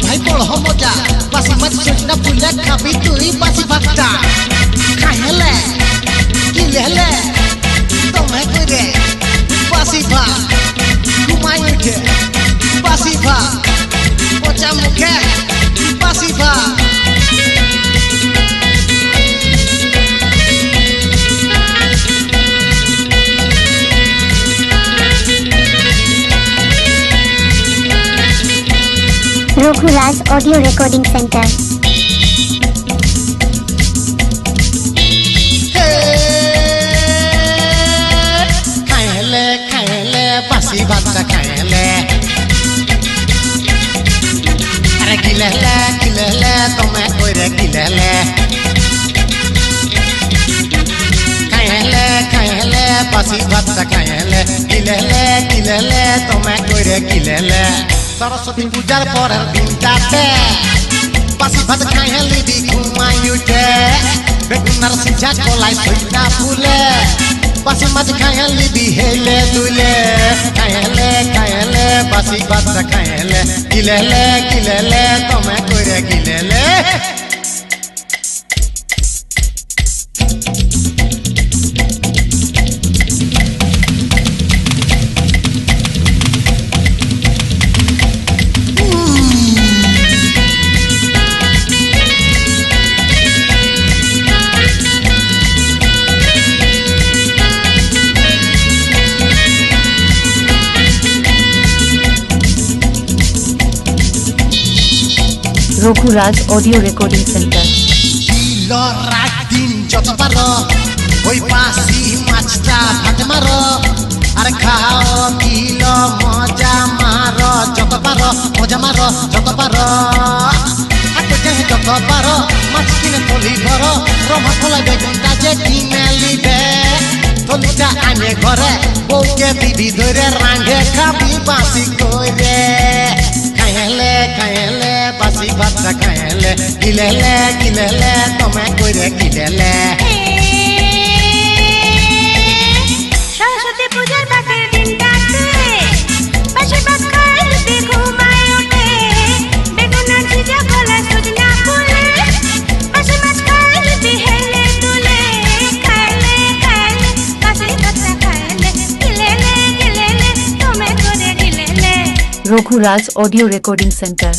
ভাই বড় মজা বাসি মাছ সজনা ফুলে খাবি তুই বাসি ভাতটা খাই হেলে কিলে হেলে তোমায় করে বাসি ভাত ঘুমাই উঠে বাসি ভাত পচা মুখে বাসি ভাত Roghuraj Audio Recording Center. খাইলে বাসি ভাতটা খাইলে আরে গিলেলে তুমি কইরে গিলেলে খাইলে বাসি ভাতটা খাইলে গিলেলে তুমি কইরে গিলেলে সরস্বতী পূজার পরের দিনটাতে বাসি ভাত খাইলি দি ঘুমাই উঠে বেগুনার সিঝা কলাই সইনা ফুলে বাসি মাছ খাইলি দি হেলে দুলে খাইলে বাসি ভাত খাইলে গিলেলে তুমি কইরে গিলেলে Roghuraj Audio Recording Center. Kilo রাত দিন যত পারো ওই বাসি মাছটা ভাত মারো আর খাও কিলো মজা মারো যত পারো মজা মারো যত পারো হাতে যাই যত পারো মাছ কিনে থলি ধরো রমা খোলা বেগুনটা যে কিনে লিবে থলিটা আনে ঘরে বউকে দিবি ধরে রাঁধে খাবি বাসি করে খাইলে বাসি ভাতটা খাইলে গিলেলে তুমি কইরে গিলেলে সরস্বতী পূজার বাকের দিনটাতে বাসি ভাত খাইলি ঘুমাই উঠে বেগুনার সিঝা কলাই সজনা ফুলে বাসি মাছ খাইলি হেলে দুলে খাইলে বাসি ভাতটা খাইলে গিলেলে তুমি করে গিলেলে Roghuraj Audio Recording Center.